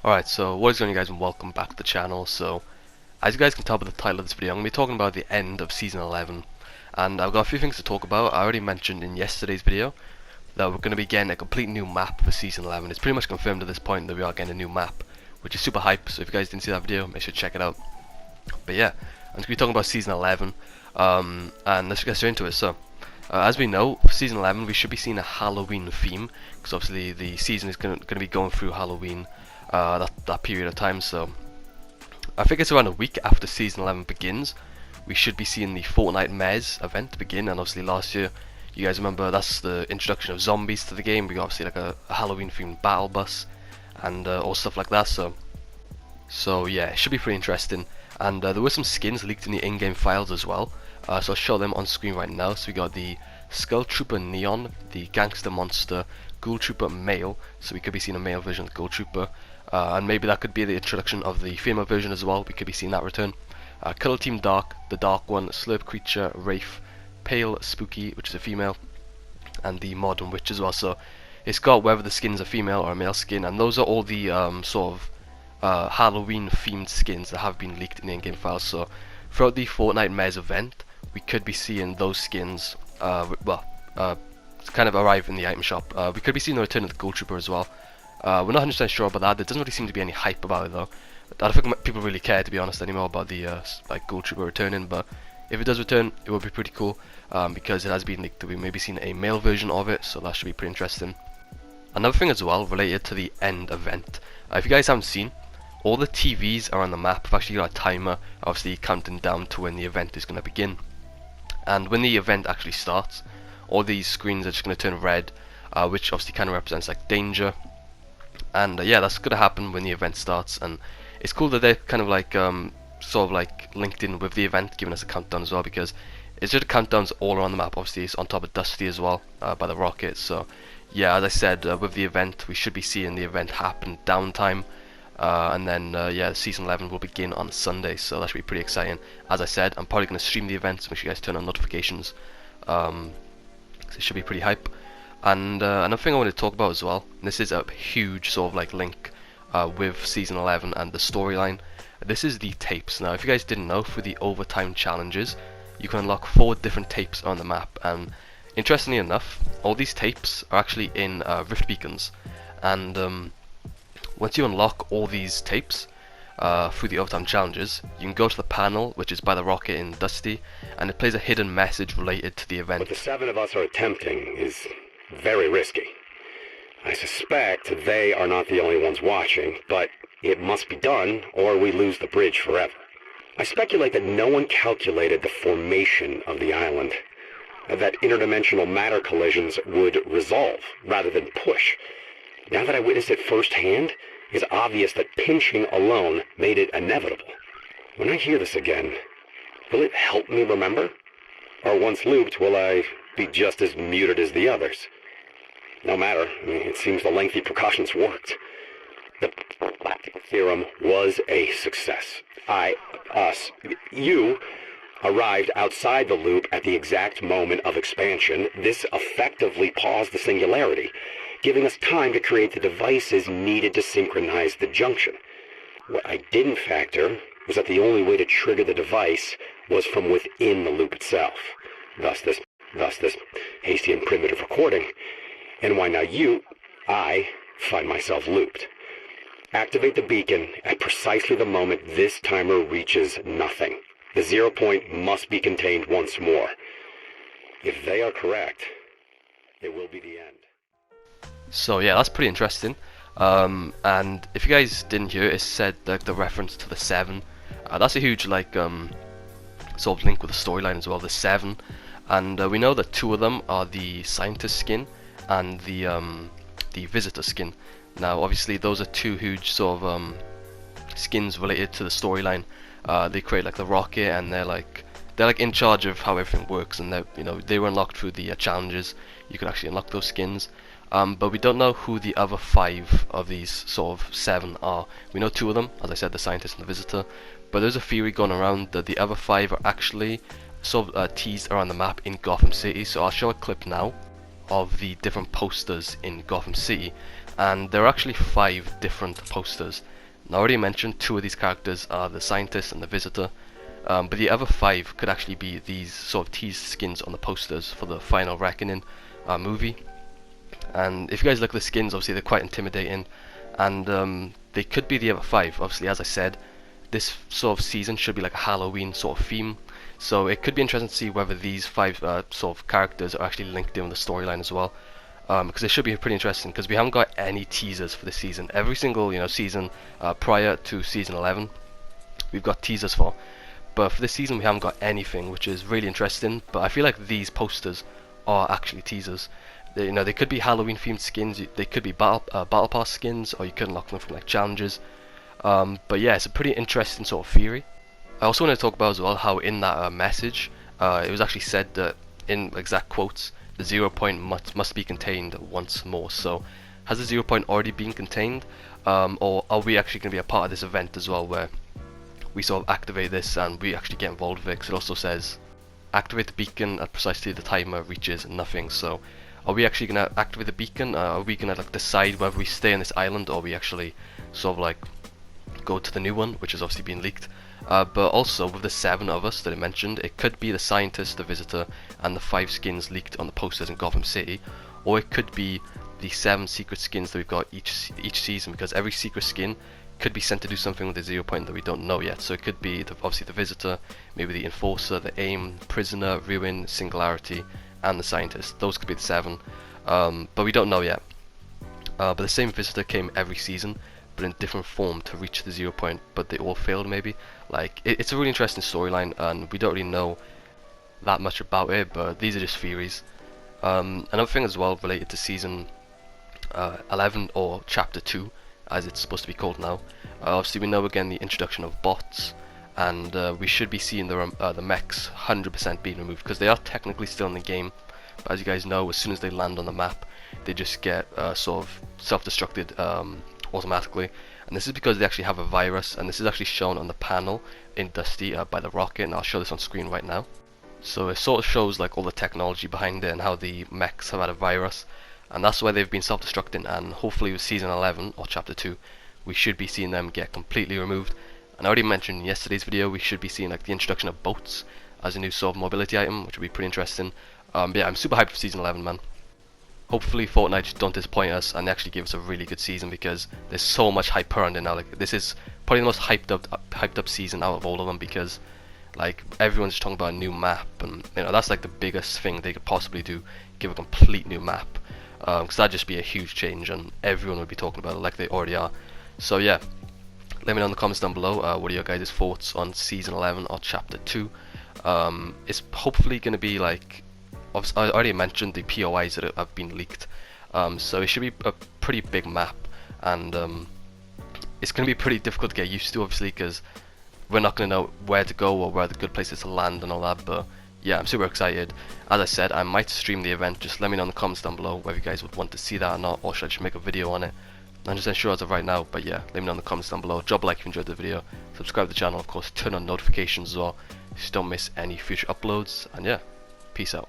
Alright, so what is going on, you guys, and welcome back to the channel. So, as you guys can tell by the title of this video, I'm going to be talking about the end of Season 11. And I've got a few things to talk about. I already mentioned in yesterday's video that we're going to be getting a complete new map for Season 11. It's pretty much confirmed at this point that we are getting a new map, which is super hype. So if you guys didn't see that video, make sure to check it out. But yeah, I'm going to be talking about Season 11, and let's get straight into it. So, as we know, for Season 11 we should be seeing a Halloween theme, because obviously the season is going to be going through Halloween, that period of time. So I think it's around a week after Season 11 begins, we should be seeing the Fortnite Mez event begin. And obviously last year, you guys remember, that's the introduction of zombies to the game. We got obviously like a Halloween themed battle bus and all stuff like that. So yeah, it should be pretty interesting. And there were some skins leaked in the in-game files as well, so I'll show them on screen right now. So we got the Skull Trooper Neon, the Gangster Monster, Ghoul Trooper Male, so we could be seeing a male version of the Ghoul Trooper, and maybe that could be the introduction of the female version as well. We could be seeing that return. Color Team Dark, the Dark One, Slurp Creature, Wraith, Pale Spooky, which is a female, and the Modern Witch as well. So it's got whether the skin's a female or a male skin, and those are all the sort of Halloween themed skins that have been leaked in the in-game files. So throughout the Fortnite Mez event, we could be seeing those skins kind of arrive in the item shop. We could be seeing the return of the Ghoul Trooper as well. We're not 100% sure about that. There doesn't really seem to be any hype about it though. I don't think people really care, to be honest, anymore about the like Ghoul Trooper returning. But if it does return, it will be pretty cool, because it has been leaked that we may be seeing a male version of it, so that should be pretty interesting. Another thing as well related to the end event, if you guys haven't seen, all the TVs around the map have actually got a timer, obviously counting down to when the event is going to begin. And when the event actually starts, all these screens are just going to turn red, which obviously kind of represents like danger. And yeah, that's going to happen when the event starts. And it's cool that they're kind of like sort of like linked in with the event, giving us a countdown as well, because it's just countdowns all around the map. Obviously it's on top of Dusty as well, by the rocket. So yeah, as I said, with the event, we should be seeing the event happen downtime. And then yeah, Season 11 will begin on Sunday, so that should be pretty exciting. As I said, I'm probably going to stream the event, so make sure you guys turn on notifications. So it should be pretty hype. And another thing I want to talk about as well, and this is a huge sort of like link with Season 11 and the storyline. This is the tapes. Now, if you guys didn't know, for the overtime challenges, you can unlock 4 different tapes on the map. And interestingly enough, all these tapes are actually in Rift Beacons. And once you unlock all these tapes through the overtime challenges, you can go to the panel, which is by the rocket in Dusty, and it plays a hidden message related to the event. What the 7 of us are attempting is very risky. I suspect they are not the only ones watching, but it must be done or we lose the bridge forever. I speculate that no one calculated the formation of the island, that interdimensional matter collisions would resolve rather than push. Now that I witnessed it firsthand, it's obvious that pinching alone made it inevitable. When I hear this again, will it help me remember? Or once looped, will I be just as muted as the others? No matter, it seems the lengthy precautions worked. The theorem was a success. You arrived outside the loop at the exact moment of expansion. This effectively paused the singularity, giving us time to create the devices needed to synchronize the junction. What I didn't factor was that the only way to trigger the device was from within the loop itself. Thus this hasty and primitive recording, and why now I find myself looped. Activate the beacon at precisely the moment this timer reaches nothing. The 0 point must be contained once more. If they are correct, it will be the end. So yeah, that's pretty interesting. And if you guys didn't hear it, said the reference to the 7. That's a huge like sort of link with the storyline as well. The 7, and we know that 2 of them are the Scientist skin and the Visitor skin. Now, obviously, those are 2 huge sort of skins related to the storyline. They create like the rocket, and they're like in charge of how everything works, and they were unlocked through the challenges. You could actually unlock those skins. But we don't know who the other 5 of these sort of 7 are. We know 2 of them, as I said, the Scientist and the Visitor, but there's a theory going around that the other 5 are actually sort of teased around the map in Gotham City. So I'll show a clip now of the different posters in Gotham City, and there are actually 5 different posters. Now, I already mentioned 2 of these characters are the Scientist and the Visitor, but the other 5 could actually be these sort of teased skins on the posters for the Final Reckoning movie. And if you guys look at the skins, obviously they're quite intimidating, and they could be the other 5. Obviously, as I said, this sort of season should be like a Halloween sort of theme, so it could be interesting to see whether these 5 sort of characters are actually linked in with the storyline as well, because it should be pretty interesting, because we haven't got any teasers for this season. Every single season prior to season 11 we've got teasers for, but for this season we haven't got anything, which is really interesting. But I feel like these posters are actually teasers. They could be Halloween themed skins, they could be battle pass skins, or you could unlock them from like challenges. But yeah, it's a pretty interesting sort of theory. I also want to talk about as well how in that message it was actually said that, in exact quotes, the 0 point must be contained once more. So has the 0 point already been contained, or are we actually going to be a part of this event as well, where we sort of activate this and we actually get involved with it? Because it also says activate the beacon at precisely the timer reaches nothing. So are we actually going to activate the beacon? Are we going to like decide whether we stay on this island, or we actually sort of like go to the new one, which has obviously been leaked? But also with the 7 of us that I mentioned, it could be the Scientist, the Visitor, and the 5 skins leaked on the posters in Gotham City, or it could be the 7 secret skins that we've got each season, because every secret skin could be sent to do something with the 0 point that we don't know yet. So it could be obviously the Visitor, maybe the Enforcer, the Aim, Prisoner, Ruin, Singularity, and the Scientist. Those could be the 7, but we don't know yet. But the same Visitor came every season, but in different form to reach the 0 point, but they all failed maybe. Like, it's a really interesting storyline, and we don't really know that much about it, but these are just theories. Another thing as well related to season 11, or chapter 2 as it's supposed to be called now. Obviously we know again the introduction of bots, and we should be seeing the mechs 100% being removed, because they are technically still in the game, but as you guys know, as soon as they land on the map they just get sort of self-destructed automatically. And this is because they actually have a virus, and this is actually shown on the panel in Dusty by the rocket, and I'll show this on screen right now. So it sort of shows like all the technology behind it and how the mechs have had a virus, and that's why they've been self-destructing. And hopefully with season 11 or chapter 2 we should be seeing them get completely removed. And I already mentioned in yesterday's video we should be seeing like the introduction of boats as a new sort of mobility item, which would be pretty interesting. But yeah, I'm super hyped for season 11, man. Hopefully Fortnite just don't disappoint us and they actually give us a really good season, because there's so much hype around it now. Like, this is probably the most hyped up season out of all of them, because like everyone's just talking about a new map, and that's like the biggest thing they could possibly do, give a complete new map, because that'd just be a huge change and everyone would be talking about it like they already are. So yeah, let me know in the comments down below what are your guys' thoughts on season 11 or chapter 2. It's hopefully going to be like, I already mentioned the POIs that have been leaked, so it should be a pretty big map, and it's going to be pretty difficult to get used to, obviously, because we're not going to know where to go or where the good places to land and all that. But yeah, I'm super excited. As I said, I might stream the event. Just let me know in the comments down below whether you guys would want to see that or not, or should I just make a video on it. I'm just unsure as of right now, but yeah, let me know in the comments down below. Drop a like if you enjoyed the video, subscribe to the channel, of course, turn on notifications as well so you don't miss any future uploads, and yeah, peace out.